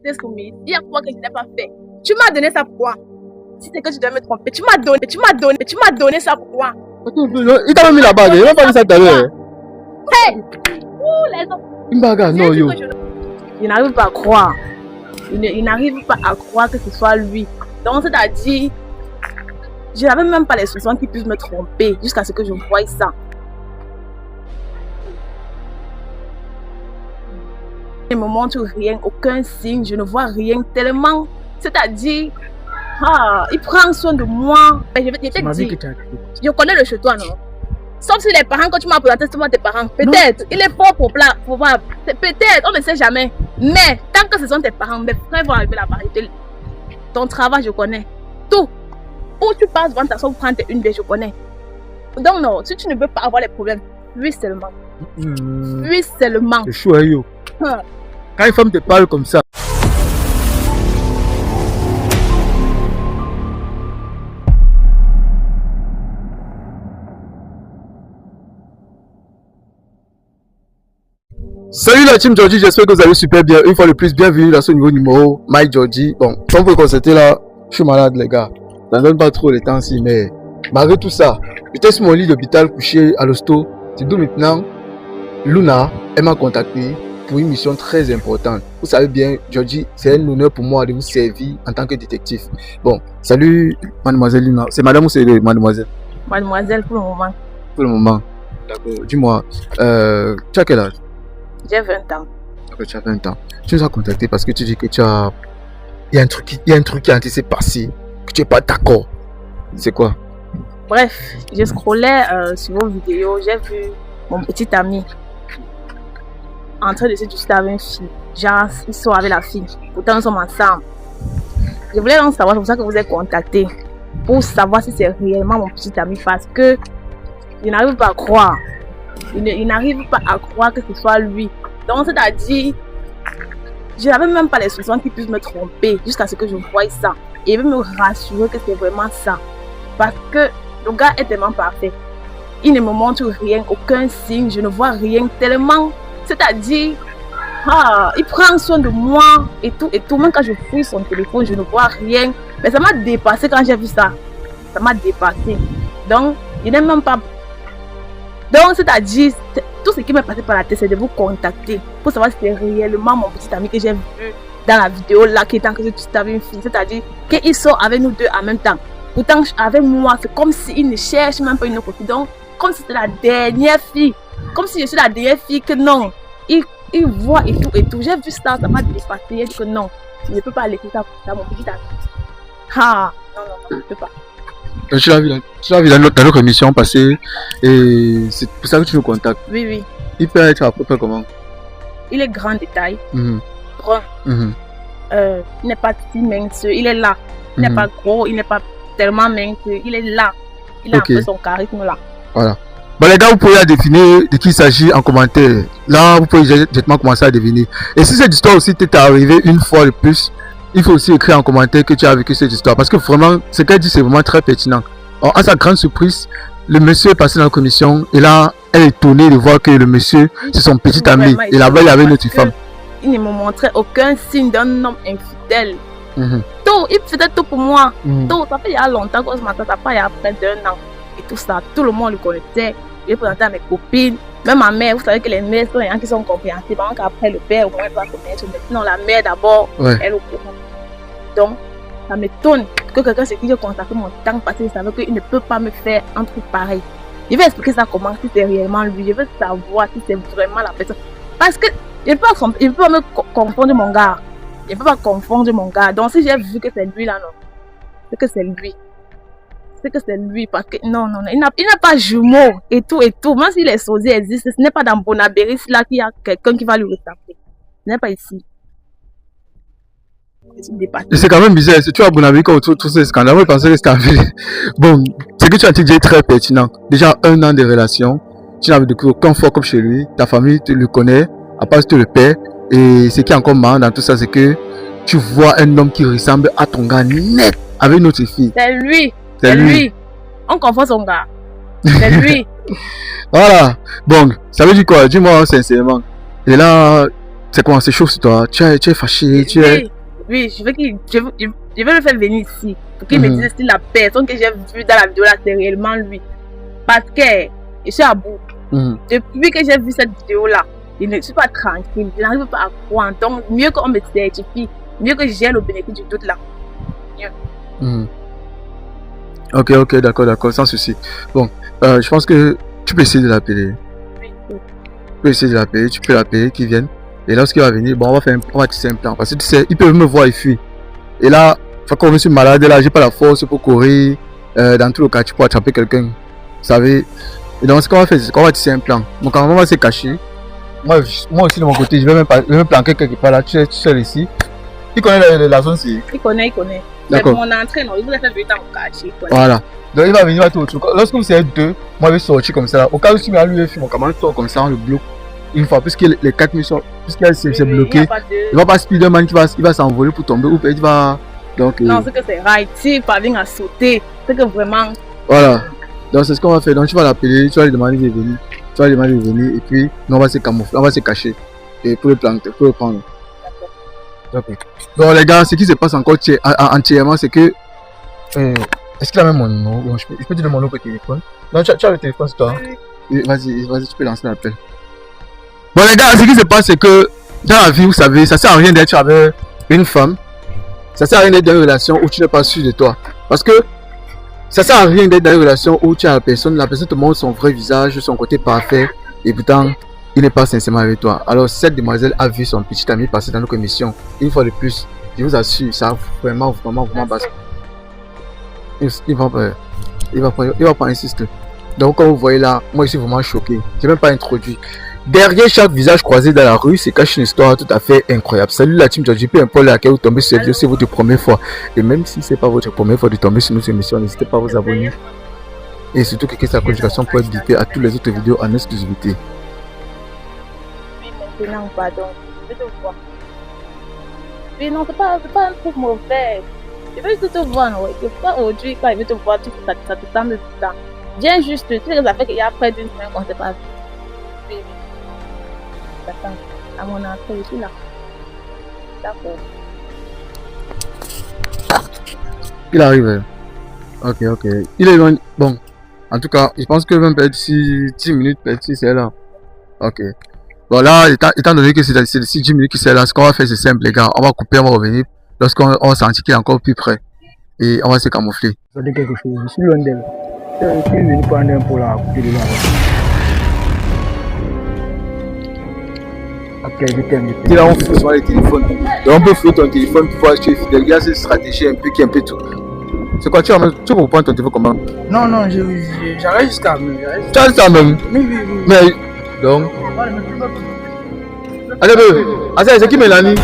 t'es soumise. Il y a quoi que je n'ai pas fait. Tu m'as donné ça pourquoi? Si c'est que tu dois me tromper, tu m'as donné ça pourquoi? Il t'a même mis la bague, il m'a pas dit ça tout à l'heure. Hey! Ouh, les hommes. Une bague, non, yo. Il n'arrive pas à croire. Il n'arrive pas à croire que ce soit lui. Donc, c'est-à-dire, je n'avais même pas les soupçons qu'il puisse me tromper jusqu'à ce que je voie ça. Il ne me montre rien, aucun signe, je ne vois rien tellement. C'est-à-dire, il prend soin de moi. Je vais te dire, je connais le chez toi, non? Sauf si les parents, quand tu m'as présenté, c'est moi tes parents. Peut-être, il est fort pour voir. Peut-être, on ne sait jamais. Mais tant que ce sont tes parents, mes frères vont arriver là-bas. Ton travail, je connais. Tout. Où tu passes devant ta soeur, prendre une bière, je connais. Donc non, si tu ne veux pas avoir les problèmes, lui seulement. Lui seulement. C'est chaud, yo. Quand une femme te parle comme ça. Salut la team Georgie, j'espère que vous allez super bien. Une fois de plus, bienvenue dans ce nouveau numéro, My Georgie. Bon, comme vous pouvez constater là, je suis malade les gars. Ça ne donne pas trop le temps si, mais malgré tout ça, j'étais sur mon lit d'hôpital couché à l'hosto. C'est d'où maintenant, Luna, elle m'a contacté pour une mission très importante. Vous savez bien, Georgie, c'est un honneur pour moi de vous servir en tant que détective. Bon, salut mademoiselle Luna. C'est madame ou c'est mademoiselle? Mademoiselle pour le moment. Pour le moment. D'accord. Dis-moi, tu as quel âge? J'ai 20 ans. D'accord, tu as 20 ans. Tu nous as contacté parce que tu dis que tu as... Il y a un truc qui est en train de se passer, que tu n'es pas d'accord. C'est quoi? Bref, je scrollais sur vos vidéos, j'ai vu mon petit ami en train de se discuter avec une fille. Genre, ils sont avec la fille. Pourtant, nous sommes ensemble. Je voulais donc savoir, c'est pour ça que vous êtes contacté. Pour savoir si c'est réellement mon petit ami. Parce que je n'arrive pas à croire. Il n'arrive pas à croire que ce soit lui. Donc, c'est-à-dire, je n'avais même pas les soupçons qu'il puisse me tromper jusqu'à ce que je voie ça. Et il veut me rassurer que c'est vraiment ça. Parce que le gars est tellement parfait. Il ne me montre rien, aucun signe, je ne vois rien tellement. C'est-à-dire, il prend soin de moi et tout. Même quand je fouille son téléphone, je ne vois rien. Mais ça m'a dépassé quand j'ai vu ça. Ça m'a dépassé. Donc, il n'est même pas... Donc, c'est-à-dire, tout ce qui m'est passé par la tête, c'est de vous contacter pour savoir si c'est réellement mon petit ami que j'ai vu dans la vidéo là, qui est en train de discuter avec une fille. C'est-à-dire qu'ils sont avec nous deux en même temps. Pourtant, avec moi, c'est comme s'il ne cherche même pas une autre fille. Donc, comme si c'était la dernière fille. Comme si je suis la dernière fille que non. Il voit et tout. J'ai vu ça, ça m'a dépassé. J'ai dit que non, je ne peux pas laisser ça pour mon petit ami. Non, je ne peux pas. Tu l'as vu dans notre émission passée et c'est pour ça que tu nous contactes. Oui. Il peut être à peu près comment? Il est grand de taille, brun. Il n'est pas si mince, il est là. Il n'est pas gros, il n'est pas tellement mince, il est là. Il a un peu son charisme là. Voilà. Bon les gars, vous pouvez définir de qui il s'agit en commentaire. Là, vous pouvez directement commencer à deviner. Et si cette histoire aussi t'est arrivée une fois de plus, il faut aussi écrire en commentaire que tu as vécu cette histoire. Parce que vraiment, ce qu'elle dit, c'est vraiment très pertinent. Alors, à sa grande surprise, le monsieur est passé dans la commission. Et là, elle est étonnée de voir que le monsieur, c'est son petit ami. Et là-bas, il y avait une autre femme. Il ne me montrait aucun signe d'un homme infidèle. Tout, il faisait tout pour moi. Tout, ça fait il y a longtemps que je m'attendais pas, il y a près d'1 an. Et tout ça, tout le monde le connaissait. Je présenté à mes copines. Même ma mère, vous savez que les mères sont les gens qui sont compréhensibles. Avant qu'après le père, au moins, elle va connaître. Mais sinon, la mère d'abord, elle au courant. Donc, ça m'étonne que quelqu'un se dise que j'ai consacré mon temps parce qu'il savait qu'il ne peut pas me faire un truc pareil. Je vais expliquer ça comment, si c'est réellement lui. Je veux savoir si c'est vraiment la personne. Parce que je ne peux pas me confondre mon gars. Je ne peux pas confondre mon gars. Donc, si j'ai vu que c'est lui là, non. C'est que c'est lui. C'est que c'est lui. Parce que non. Il n'a pas jumeau et tout. Même si les sosies existent, ce n'est pas dans Bonabéris là qu'il y a quelqu'un qui va lui ressembler. Ce n'est pas ici. C'est quand même bizarre, si tu as Bonabéris autour de tous ces scandales, je pensais que c'était un fait. Bon, ce que tu as dit est très pertinent. Déjà 1 an de relation, tu n'avais de aucun fort comme chez lui, ta famille te le connaît, à part que le père. Et ce qui est encore marrant dans tout ça, c'est que tu vois un homme qui ressemble à ton gars net avec une autre fille. C'est lui. On confond son gars. C'est lui. Voilà. Bon, ça veut dire quoi? Dis-moi sincèrement. Et là, C'est comment? C'est chaud sur toi? Tu es fâché? Tu es... Oui, je veux le faire venir ici pour qu'il me dise si la personne que j'ai vue dans la vidéo là, c'est réellement lui. Parce que je suis à bout. Depuis que j'ai vu cette vidéo là, je ne suis pas tranquille, je n'arrive pas à croire. Donc, mieux qu'on me certifie, mieux que j'ai le bénéfice du doute là. Ok, d'accord, sans souci. Bon, je pense que tu peux essayer de l'appeler. Tu peux essayer de l'appeler, tu peux l'appeler, qu'il vienne. Et lorsqu'il va venir, bon, on va tisser un plan. Parce que tu sais, ils peuvent me voir et fuir. Et là, quand je suis malade, là, j'ai pas la force pour courir. Dans tout le cas, tu peux attraper quelqu'un. Vous savez. Et donc, ce qu'on va faire, c'est qu'on va tisser un plan. Mon camarade va se cacher. Moi aussi, de mon côté, je vais me planquer quelque part là. Tu es seul ici. Il connaît la zone ici. Il connaît. C'est mon entrée, non. Il voulait faire venir dans mon quartier. Voilà. Donc, il va venir à tout. Lorsque vous êtes deux, moi, je vais sortir comme ça. Au cas où si lui, mon camarade sort comme ça, on le bloque. Une fois, puisque les 4 missions, puisqu'elle s'est bloquée, il va pas Spider-Man qui va s'envoler pour tomber ou peut-être il va. Donc, non, c'est que c'est right. Si il parvient à sauter, c'est que vraiment. Voilà. Donc, c'est ce qu'on va faire. Donc, tu vas l'appeler, tu vas lui demander de venir. Et puis, nous, on va se camoufler, on va se cacher. Et pour le planter, pour le prendre. D'accord. Donc, les gars, ce qui se passe encore entièrement, c'est que. Est-ce qu'il a même mon numéro? Je peux te demander mon numéro de téléphone. Non, tu as le téléphone sur toi. Vas-y, tu peux lancer l'appel. Bon les gars, ce qui se passe c'est que dans la vie, vous savez, ça sert à rien d'être avec une femme. Ça sert à rien d'être dans une relation où tu n'es pas sûr de toi. Parce que ça sert à rien d'être dans une relation où tu as la personne te montre son vrai visage, son côté parfait, et pourtant il n'est pas sincèrement avec toi. Alors cette demoiselle a vu son petit ami passer dans notre émission. Une fois de plus, je vous assure, ça a vraiment basse. Il va pas insister. Donc comme vous voyez là, moi je suis vraiment choqué. Je n'ai même pas introduit. Derrière chaque visage croisé dans la rue se cache une histoire tout à fait incroyable. Salut la team Georgie, peu importe laquelle vous tombez sur cette vidéo, c'est votre première fois. Et même si c'est pas votre première fois de tomber sur notre émission, n'hésitez pas à vous abonner. Et surtout cliquez sur la notification pour être guidé à toutes les autres vidéos en exclusivité. Oui, maintenant, pardon. Je vais te voir. Oui, non, c'est pas un truc mauvais. Je veux juste te voir, non. Et pas aujourd'hui, quand je vais te voir, ça te semble tout ça. Viens juste, tu sais que ça fait qu'il y a près d'une semaine qu'on ne s'est pas vu. Oui. Attends, à mon entrée, je suis là. D'accord. Il arrive. Ok. Il est loin. Bon, en tout cas, je pense que même peut-être d'ici 10 minutes, peut-être si c'est là. Ok. Bon, là, étant donné que c'est d'ici 10 minutes que c'est là, ce qu'on va faire, c'est simple, les gars. On va couper, on va revenir lorsqu'on va sentir qu'il est encore plus près. Et on va se camoufler. Je vais dire quelque chose. Je suis loin d'elle. Je suis venu prendre un pot là à côté de là. Ok, je t'aime. Et là, on fout sur les téléphones. Donc, on peut fouiller ton téléphone pour voir si tu es fidèle. Il y a cette stratégie un peu qui est un peu tout. C'est quoi, tu vas prendre ton téléphone comment? Non, j'arrête jusqu'à même. Tu as ça même? Oui. Mais, donc. Allez, Asa, c'est qui Mélanie?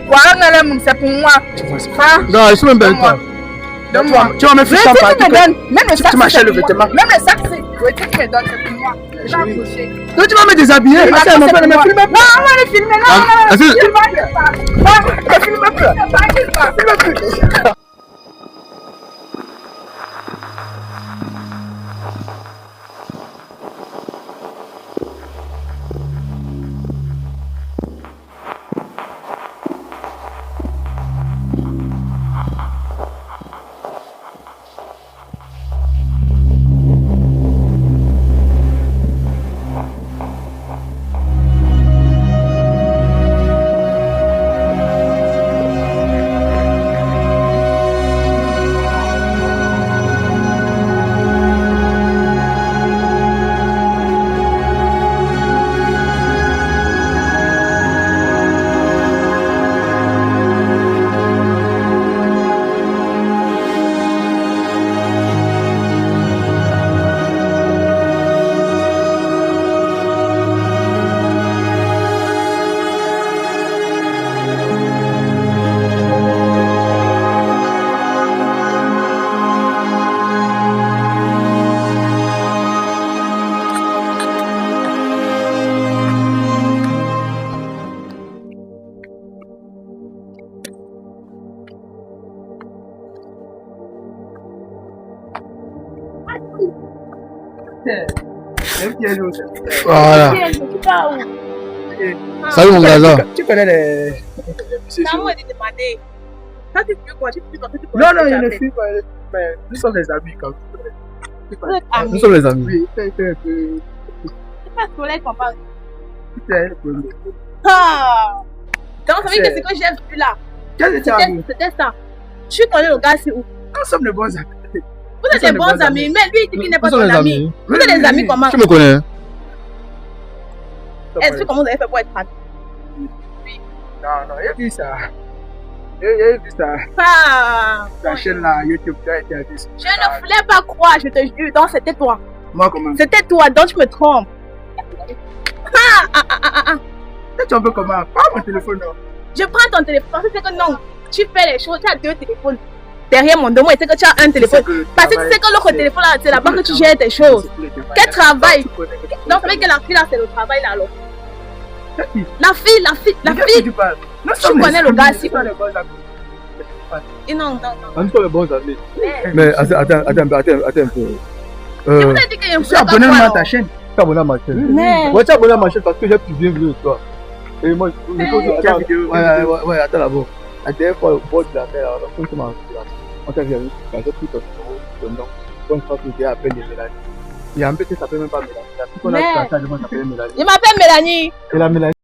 Voilà, c'est pour moi. Non, je suis même belle. Donne-moi. Tu vas me faire ça par tu m'achètes le vêtement. Même le sac, c'est tu me donnes, c'est pour moi. Donc tu vas me déshabiller. Asa, mon frère, ne me filme pas. Non, on va le filmer. Ne filme pas. Voilà. Salut mon gars. Tu connais les... C'est à moi de demander. Quand tu fais quoi? Tu fais quoi? Non, non, je ne suis pas. Mais nous sommes des amis quand même. Nous sommes les amis. Oui, c'est un peu... C'est pas scolaire qu'on parle. C'est le premier. Ah! Donc, ça veut dire que ce que j'ai vu là, c'était ça. Tu connais le gars, c'est où? Nous sommes de bons amis. Vous êtes des bons amis, mais lui, il dit qu'il n'est pas ton ami. Vous êtes des amis comment? Tu me connais? Est-ce que comment vous avez fait pour être amis? Non, non, il a vu ça. Il a vu ça. Ah! La chaîne là, YouTube, tu as été vu. Je ne voulais pas croire, je te jure. Donc, c'était toi. Moi, comment? C'était toi, donc tu me trompes. Tu un peu comment? Pas mon téléphone, non. Je prends ton téléphone, parce que c'est que non, tu fais les choses, tu as deux téléphones. Derrière mon dos, moi, c'est que tu as un téléphone. Parce que tu sais que l'autre téléphone là, c'est là-bas que tu gères tes choses. Quel travail? Donc, c'est vrai que la fille là, c'est le travail là, alors. La fille. Tu connais le gars, si. Et non. Nous sommes les bons amis. Mais attends un peu. Je vous ai dit qu'il y a un Je suis abonné à ta chaîne. Tu es abonné à ma chaîne. Mais. Ouais, tu es abonné à ma chaîne parce que j'ai plus bien vu de toi. Et moi, je pose. Ouais, attends là-bas. La dernière fois, au bord de la mer, on t'a vu, j'ai pris ton numéro, ton nom, quand tu appelles Mélanie. Il y a un peu qui s'appelle même pas Mélanie. Je m'appelle Mélanie. Et la Mélanie.